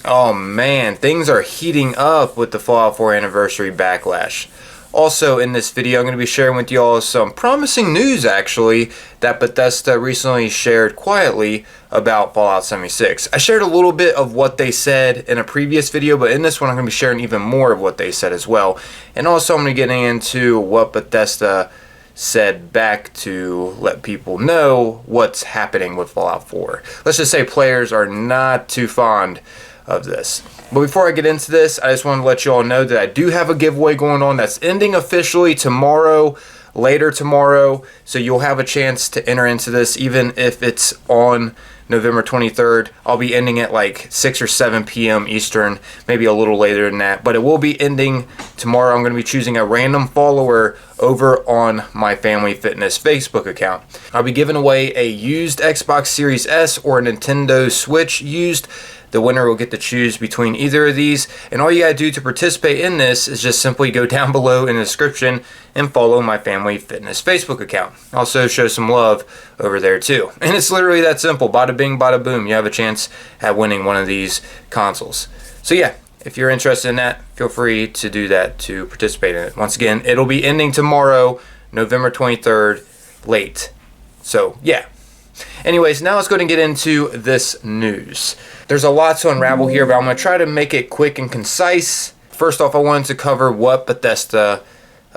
Oh man, things are heating up with the Fallout 4 Anniversary Backlash. Also in this video, I'm going to be sharing with you all some promising news actually that Bethesda recently shared quietly about Fallout 76. I shared a little bit of what they said in a previous video, but in this one I'm going to be sharing even more of what they said as well. And also I'm going to be getting into what Bethesda said back to let people know what's happening with Fallout 4. Let's just say players are not too fond of this. But before I get into this, I just want to let you all know that I do have a giveaway going on that's ending officially tomorrow, later tomorrow. So you'll have a chance to enter into this even if it's on November 23rd. I'll be ending at like 6 or 7 p.m. Eastern, maybe a little later than that. But it will be ending tomorrow. I'm going to be choosing a random follower over on my Family Fitness Facebook account. I'll be giving away a used Xbox Series S or a Nintendo Switch used. The winner will get to choose between either of these, and all you gotta do to participate in this is just simply go down below in the description and follow my Family Fitness Facebook account. Also show some love over there too. And it's literally that simple. Bada bing, bada boom. You have a chance at winning one of these consoles. So yeah, if you're interested in that, feel free to do that to participate in it. Once again, it'll be ending tomorrow, November 23rd, late. So yeah. Anyways, now let's go ahead and get into this news. There's a lot to unravel here, but I'm going to try to make it quick and concise. First off, I wanted to cover what Bethesda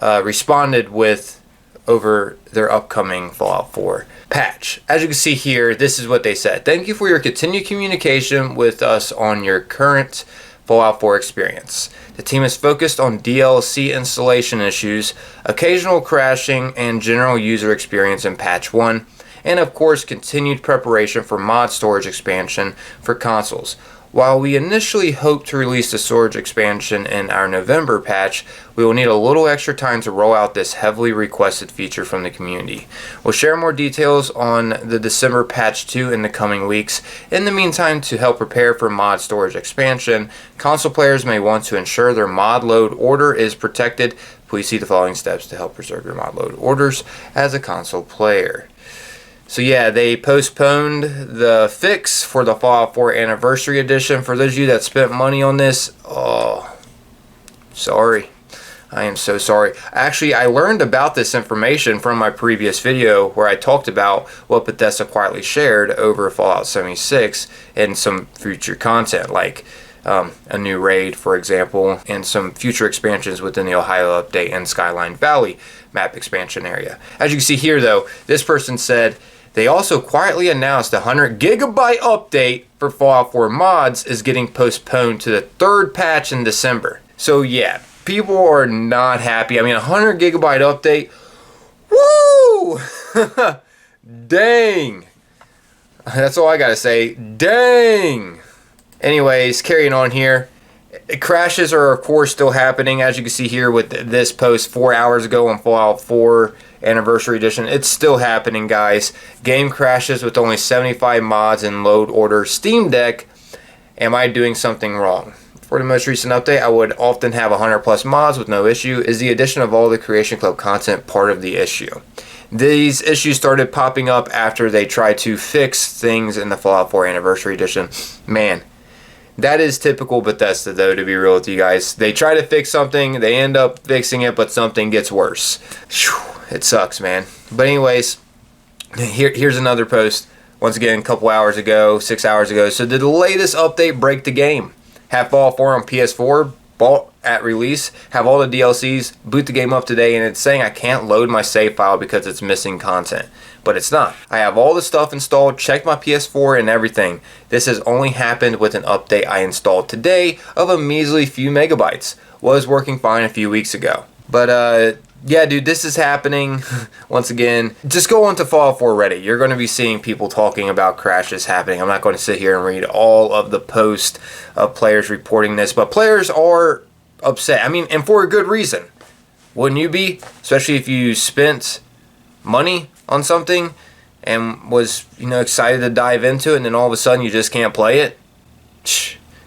responded with over their upcoming Fallout 4 patch. As you can see here, this is what they said. Thank you for your continued communication with us on your current Fallout 4 experience. The team is focused on DLC installation issues, occasional crashing, and general user experience in patch 1. And of course continued preparation for mod storage expansion for consoles. While we initially hoped to release the storage expansion in our November patch, we will need a little extra time to roll out this heavily requested feature from the community. We'll share more details on the December patch 2 in the coming weeks. In the meantime, to help prepare for mod storage expansion, console players may want to ensure their mod load order is protected. Please see the following steps to help preserve your mod load orders as a console player. So yeah, they postponed the fix for the Fallout 4 Anniversary Edition. For those of you that spent money on this, oh, sorry. I am so sorry. Actually, I learned about this information from my previous video where I talked about what Bethesda quietly shared over Fallout 76 and some future content, like a new raid, for example, and some future expansions within the Ohio Update and Skyline Valley map expansion area. As you can see here, though, this person said, they also quietly announced a 100 gigabyte update for Fallout 4 mods is getting postponed to the third patch in December. So yeah, people are not happy. I mean, a 100 gigabyte update, woo! Dang. That's all I gotta say, dang. Anyways, carrying on here. Crashes are of course still happening, as you can see here with this post 4 hours ago on Fallout 4 Anniversary Edition. It's still happening, guys. Game crashes with only 75 mods in load order. Steam Deck, am I doing something wrong? For the most recent update, I would often have 100 plus mods with no issue. Is the addition of all the Creation Club content part of the issue? These issues started popping up after they tried to fix things in the Fallout 4 Anniversary Edition. Man, that is typical Bethesda, though, to be real with you guys. They try to fix something, they end up fixing it, but something gets worse. Whew, it sucks, man. But anyways, here's another post. Once again, a couple hours ago, 6 hours ago. So did the latest update break the game? Have Fallout 4 on PS4, bought at release, have all the DLCs, boot the game up today, and it's saying I can't load my save file because it's missing content. But it's not. I have all the stuff installed, checked my PS4 and everything. This has only happened with an update I installed today of a measly few megabytes. Was working fine a few weeks ago. But yeah, dude, this is happening. Once again, just go on to Fallout 4 Reddit. You're going to be seeing people talking about crashes happening. I'm not going to sit here and read all of the posts of players reporting this, but players are upset. I mean, and for a good reason. Wouldn't you be? Especially if you spent money on something and was, excited to dive into it, and then all of a sudden you just can't play it.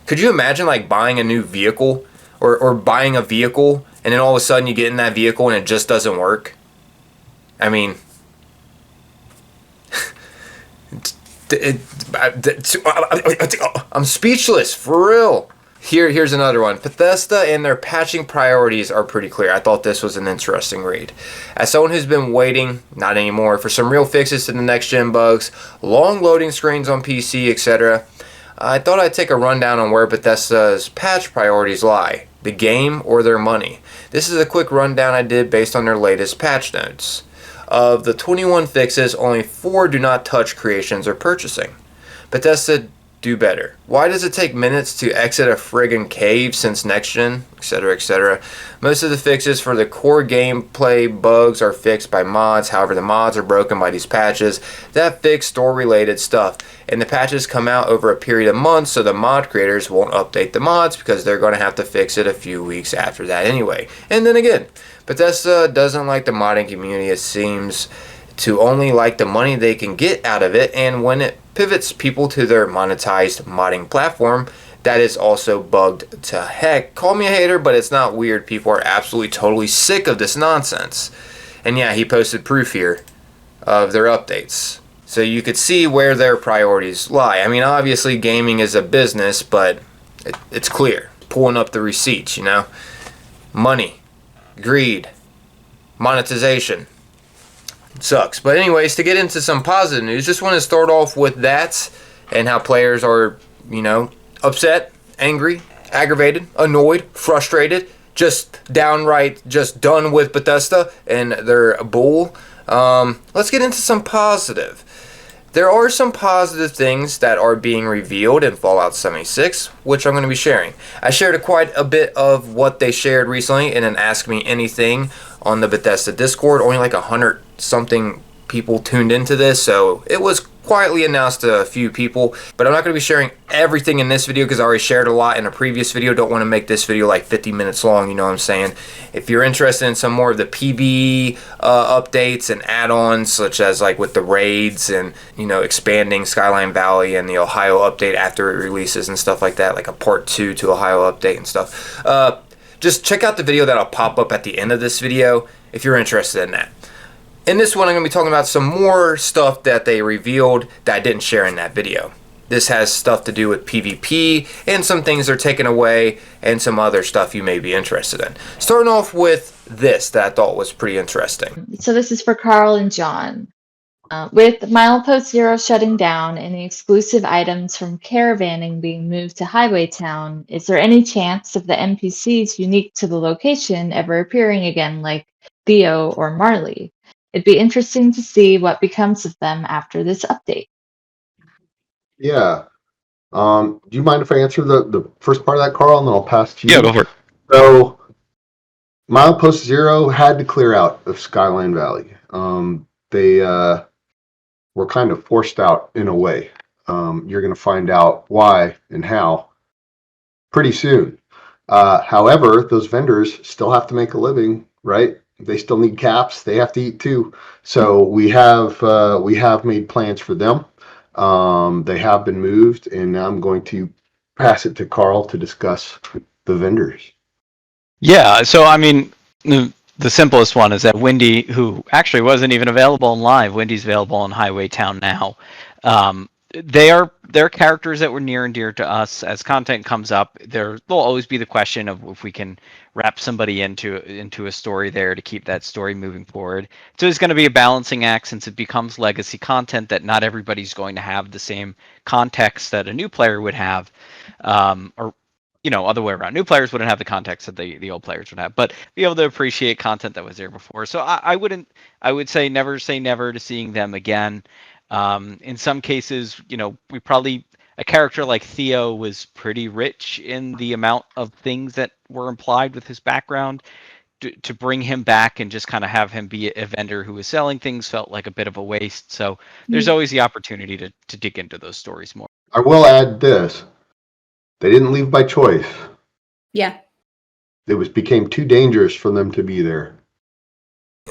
Could you imagine like buying a new vehicle or buying a vehicle and then all of a sudden you get in that vehicle and it just doesn't work? I mean, I'm speechless, for real. Here's another one. Bethesda and their patching priorities are pretty clear. I thought this was an interesting read. As someone who's been waiting, not anymore, for some real fixes to the next-gen bugs, long loading screens on PC, etc., I thought I'd take a rundown on where Bethesda's patch priorities lie, the game or their money. This is a quick rundown I did based on their latest patch notes. Of the 21 fixes, only 4 do not touch creations or purchasing. Bethesda do better. Why does it take minutes to exit a friggin' cave since next gen, etc., etc.? Most of the fixes for the core gameplay bugs are fixed by mods. However, the mods are broken by these patches that fix store-related stuff, and the patches come out over a period of months, so the mod creators won't update the mods because they're going to have to fix it a few weeks after that anyway. And then again, Bethesda doesn't like the modding community. It seems to only like the money they can get out of it, and when it pivots people to their monetized modding platform, that is also bugged to heck. Call me a hater, but it's not weird. People are absolutely totally sick of this nonsense. And yeah, he posted proof here of their updates, so you could see where their priorities lie. I mean, obviously gaming is a business, but it's clear. Pulling up the receipts, you know. Money, greed, monetization. Sucks. But anyways, to get into some positive news, just want to start off with that and how players are, you know, upset, angry, aggravated, annoyed, frustrated, just downright just done with Bethesda and their bull. Let's get into some positive. There are some positive things that are being revealed in Fallout 76, which I'm going to be sharing. I shared quite a bit of what they shared recently in an Ask Me Anything on the Bethesda Discord. Only like 100 something people tuned into this, so it was quietly announced to a few people, but I'm not going to be sharing everything in this video because I already shared a lot in a previous video. Don't want to make this video like 50 minutes long, you know what I'm saying? If you're interested in some more of the PvE updates and add-ons, such as like with the raids and, you know, expanding Skyline Valley and the Ohio update after it releases and stuff like that, like a part 2 to Ohio update and stuff, just check out the video that'll pop up at the end of this video if you're interested in that. In this one, I'm going to be talking about some more stuff that they revealed that I didn't share in that video. This has stuff to do with PvP and some things they're taking away and some other stuff you may be interested in. Starting off with this that I thought was pretty interesting. So this is for Carl and John. With Milepost Zero shutting down and the exclusive items from caravanning being moved to Highway Town, is there any chance of the NPCs unique to the location ever appearing again, like Theo or Marley? It'd be interesting to see what becomes of them after this update. Yeah. Do you mind if I answer the first part of that, Carl, and then I'll pass to you? Yeah, go for it. So, Milepost Zero had to clear out of Skyline Valley. They were kind of forced out in a way. You're going to find out why and how pretty soon. However, those vendors still have to make a living, right? They still need caps. They have to eat too. So we have made plans for them. They have been moved, and now I'm going to pass it to Carl to discuss the vendors. Yeah, so I mean, the simplest one is that Wendy, who actually wasn't even available in live, Wendy's available on Highway Town now. They're characters that were near and dear to us. As content comes up, there'll always be the question of if we can wrap somebody into a story there to keep that story moving forward. So it's going to be a balancing act since it becomes legacy content that not everybody's going to have the same context that a new player would have, or you know, other way around. New players wouldn't have the context that the old players would have, but be able to appreciate content that was there before. So I would say never to seeing them again. In some cases, you know, a character like Theo was pretty rich in the amount of things that were implied with his background. To bring him back and just kind of have him be a vendor who was selling things felt like a bit of a waste. So there's always the opportunity to dig into those stories more. I will add this. They didn't leave by choice. Yeah. It became too dangerous for them to be there.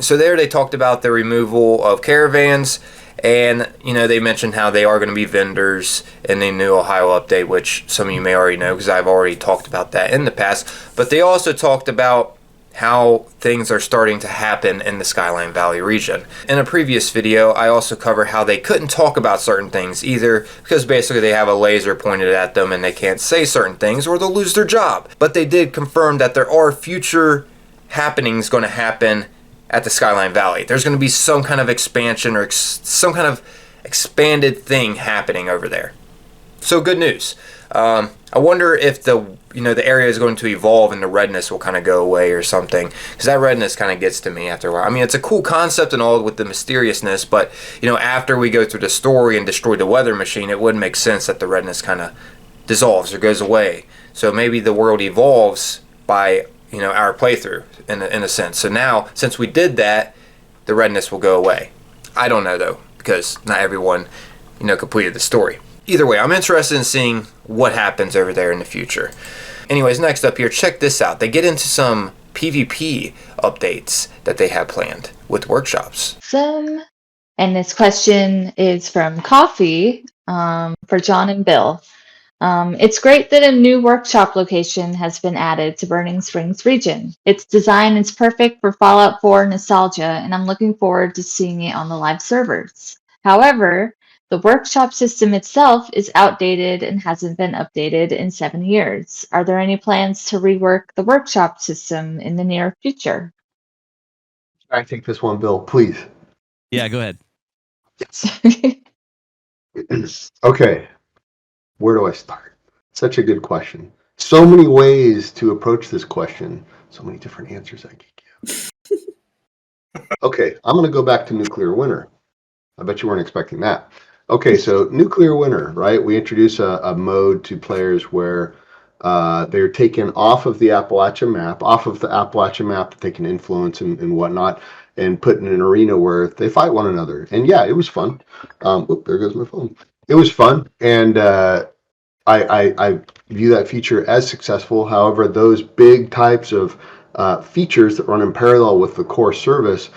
So there they talked about the removal of caravans, and you know, they mentioned how they are going to be vendors in the new Ohio update, which some of you may already know because I've already talked about that in the past. But they also talked about how things are starting to happen in the Skyline Valley region. In a previous video, I also covered how they couldn't talk about certain things, either because basically they have a laser pointed at them and they can't say certain things, or they'll lose their job. But they did confirm that there are future happenings going to happen at the Skyline Valley. There's going to be some kind of expansion or some kind of expanded thing happening over there. So good news. I wonder if the area is going to evolve and the redness will kind of go away or something, because that redness kind of gets to me after a while. I mean, it's a cool concept and all with the mysteriousness, but after we go through the story and destroy the weather machine, it wouldn't make sense that the redness kind of dissolves or goes away. So maybe the world evolves by our playthrough in a sense. So now, since we did that, the redness will go away. I don't know though, because not everyone completed the story. Either way, I'm interested in seeing what happens over there in the future. Anyways, next up here, check this out. They get into some PvP updates that they have planned with workshops. And this question is from Coffee for John and Bill. It's great that a new workshop location has been added to Burning Springs region. Its design is perfect for Fallout 4 nostalgia, and I'm looking forward to seeing it on the live servers. However, the workshop system itself is outdated and hasn't been updated in 7 years. Are there any plans to rework the workshop system in the near future? I take this one, Bill, please. Yeah, go ahead. Yes. Okay. Where do I start? Such a good question. So many ways to approach this question. So many different answers I could give. Okay, I'm going to go back to Nuclear Winter. I bet you weren't expecting that. Okay, so Nuclear Winter, right? We introduce a mode to players where they're taken off of the Appalachian map that they can influence and whatnot, and put in an arena where they fight one another. And yeah, it was fun. There goes my phone. It was fun, and I view that feature as successful. However, those big types of features that run in parallel with the core service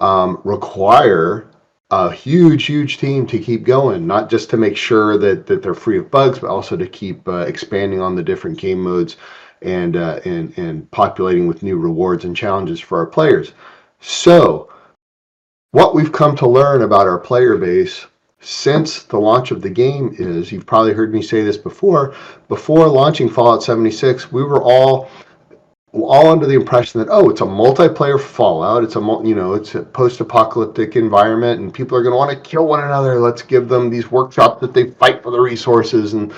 require a huge team to keep going, not just to make sure that they're free of bugs, but also to keep expanding on the different game modes and populating with new rewards and challenges for our players. So what we've come to learn about our player base since the launch of the game is, you've probably heard me say this before launching Fallout 76, we were all under the impression that, it's a multiplayer Fallout, it's a post-apocalyptic environment, and people are going to want to kill one another. Let's give them these workshops that they fight for the resources, and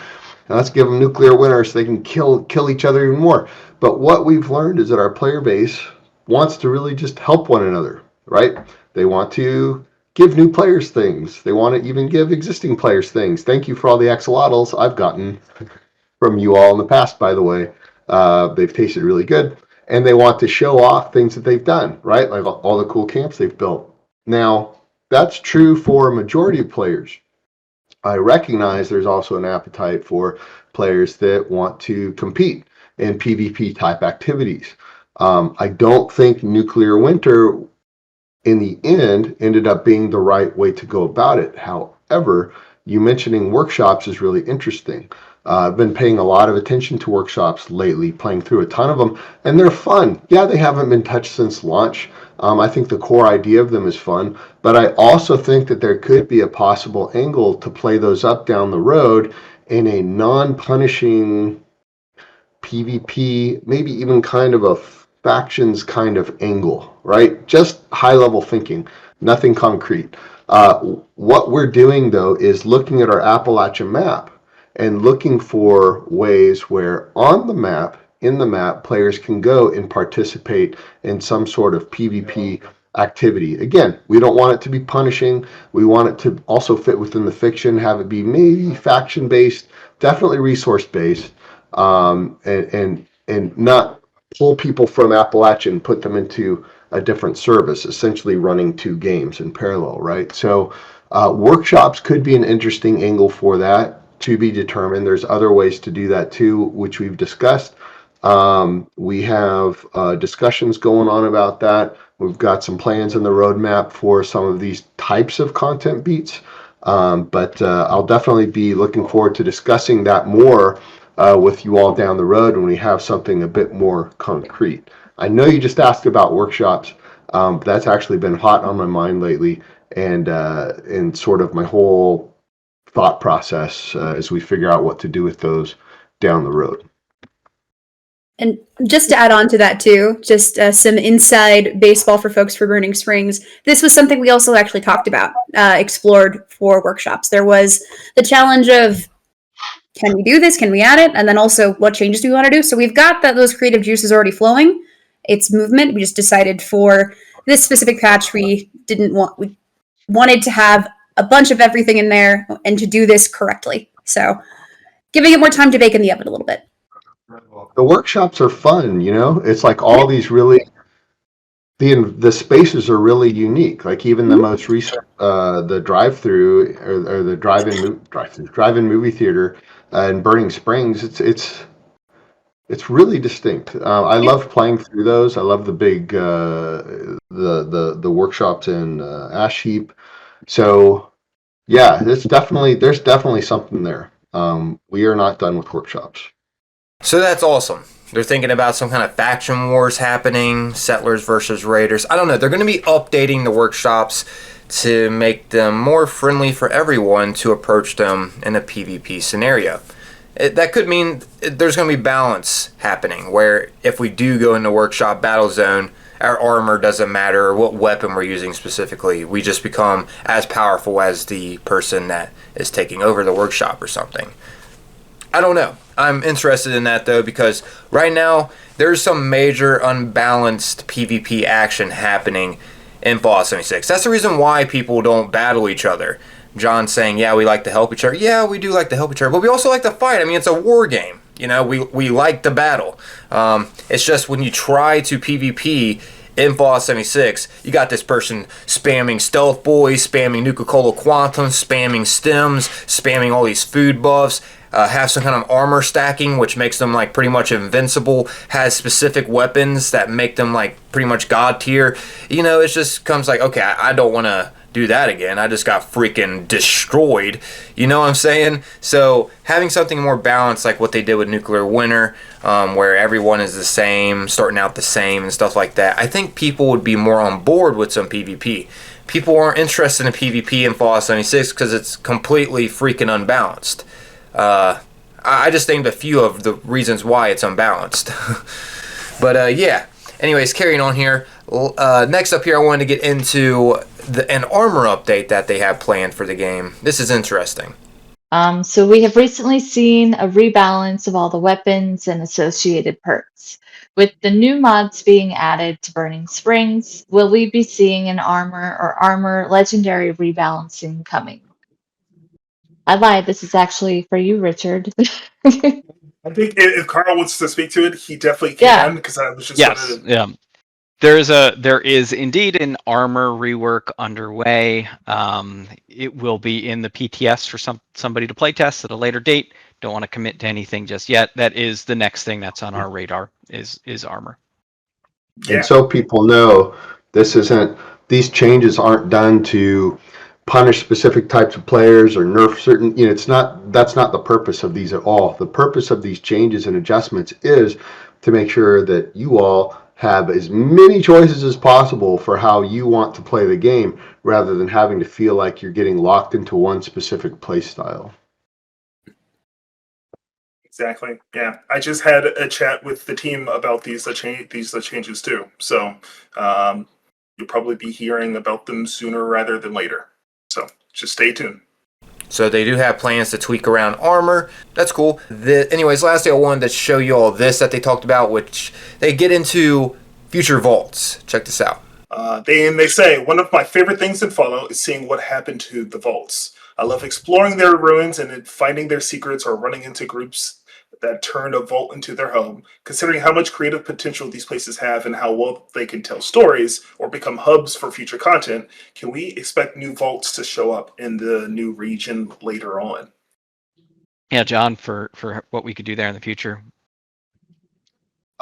let's give them nuclear winter so they can kill each other even more. But what we've learned is that our player base wants to really just help one another, right? They want to give new players things. They want to even give existing players things. Thank you for all the axolotls I've gotten from you all in the past, by the way. They've tasted really good, and they want to show off things that they've done, right? Like all the cool camps they've built. Now, that's true for a majority of players. I recognize there's also an appetite for players that want to compete in PvP type activities. I don't think Nuclear Winter in the end ended up being the right way to go about it. However, you mentioning workshops is really interesting. I've been paying a lot of attention to workshops lately, playing through a ton of them, and they're fun. Yeah, they haven't been touched since launch. I think the core idea of them is fun, but I also think that there could be a possible angle to play those up down the road in a non-punishing PvP, maybe even kind of a factions kind of angle, right? Just high-level thinking, nothing concrete. What we're doing, though, is looking at our Appalachian map and looking for ways where on the map, in the map, players can go and participate in some sort of PvP activity. Again, we don't want it to be punishing. We want it to also fit within the fiction, have it be maybe faction-based, definitely resource-based, and not pull people from Appalachia and put them into a different service, essentially running two games in parallel, right? So workshops could be an interesting angle for that, to be determined. There's other ways to do that too, which we've discussed. We have discussions going on about that. We've got some plans in the roadmap for some of these types of content beats, but I'll definitely be looking forward to discussing that more with you all down the road when we have something a bit more concrete. I know you just asked about workshops. But that's actually been hot on my mind lately, and sort of my whole thought process as we figure out what to do with those down the road. And just to add on to that too, just some inside baseball for folks for Burning Springs. This was something we also actually talked about, explored for workshops. There was the challenge of, can we do this? Can we add it? And then also, what changes do we want to do? So we've got those creative juices already flowing. It's movement. We just decided for this specific patch, we wanted to have a bunch of everything in there and to do this correctly. So giving it more time to bake in the oven a little bit. The workshops are fun, it's like all these really, the spaces are really unique. Like even the most recent, the drive-through or the drive-in movie theater in Burning Springs, it's really distinct. I love playing through those. I love the big the workshops in Ash Heap. So yeah, there's definitely something there. We are not done with workshops. So that's awesome. They're thinking about some kind of faction wars happening, settlers versus raiders. I don't know. They're going to be updating the workshops to make them more friendly for everyone to approach them in a PvP scenario. That could mean there's going to be balance happening, where if we do go into workshop battle zone, our armor doesn't matter what weapon we're using specifically. We just become as powerful as the person that is taking over the workshop or something. I don't know. I'm interested in that though, because right now there's some major unbalanced PvP action happening in Fallout 76. That's the reason why people don't battle each other. John's saying, yeah, we like to help each other. Yeah, we do like to help each other, but we also like to fight. I mean, it's a war game. We like to battle. It's just when you try to PvP in Fallout 76, you got this person spamming Stealth Boys, spamming Nuka-Cola Quantum, spamming Stems, spamming all these food buffs, have some kind of armor stacking, which makes them like pretty much invincible, has specific weapons that make them like pretty much god tier. It just comes like, okay, I don't want to do that again. I just got freaking destroyed. You know what I'm saying? So having something more balanced, like what they did with Nuclear Winter, where everyone is the same, starting out the same and stuff like that, I think people would be more on board with some PvP. People aren't interested in PvP in Fallout 76 because it's completely freaking unbalanced. I just named a few of the reasons why it's unbalanced. But yeah, anyways, carrying on here. Next up here, I wanted to get into an armor update that they have planned for the game. This is interesting. So we have recently seen a rebalance of all the weapons and associated perks. With the new mods being added to Burning Springs, will we be seeing an armor or armor legendary rebalancing coming? I lied. This is actually for you, Richard. I think if Carl wants to speak to it, he definitely Yeah. can, because I was just Yes, yeah. There is indeed an armor rework underway. It will be in the PTS for somebody to play test at a later date. Don't want to commit to anything just yet. That is the next thing that's on our radar is armor. Yeah. And so people know these changes aren't done to punish specific types of players or nerf certain, that's not the purpose of these at all. The purpose of these changes and adjustments is to make sure that you all have as many choices as possible for how you want to play the game, rather than having to feel like you're getting locked into one specific play style. Exactly. Yeah, I just had a chat with the team about these changes too. So you'll probably be hearing about them sooner rather than later. So just stay tuned. So they do have plans to tweak around armor. That's cool. Anyways, lastly, I wanted to show you all this that they talked about, which they get into future vaults. Check this out. They say, one of my favorite things in Fallout is seeing what happened to the vaults. I love exploring their ruins and finding their secrets, or running into groups that turn a vault into their home. Considering how much creative potential these places have and how well they can tell stories or become hubs for future content, can we expect new vaults to show up in the new region later on? Yeah, John, for what we could do there in the future.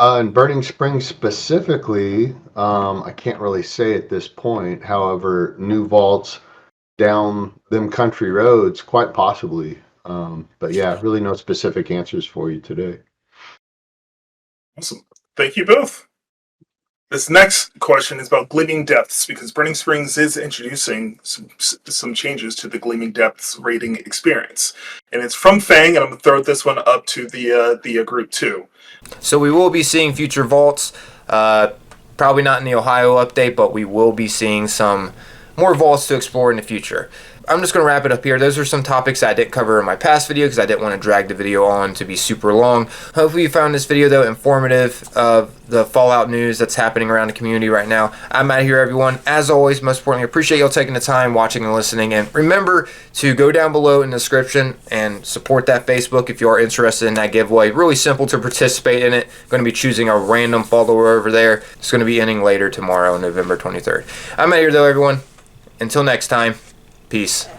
In Burning Springs specifically, I can't really say at this point. However, new vaults down them country roads, quite possibly. But yeah, really no specific answers for you today. Awesome. Thank you both. This next question is about Gleaming Depths, because Burning Springs is introducing some changes to the Gleaming Depths rating experience. And it's from Fang, and I'm going to throw this one up to the group too. So we will be seeing future vaults, probably not in the Ohio update, but we will be seeing some more vaults to explore in the future. I'm just going to wrap it up here. Those are some topics I didn't cover in my past video because I didn't want to drag the video on to be super long. Hopefully you found this video, though, informative of the Fallout news that's happening around the community right now. I'm out of here, everyone. As always, most importantly, appreciate y'all taking the time watching and listening. And remember to go down below in the description and support that Facebook if you are interested in that giveaway. Really simple to participate in it. Going to be choosing a random follower over there. It's going to be ending later tomorrow, November 23rd. I'm out of here, though, everyone. Until next time. Peace.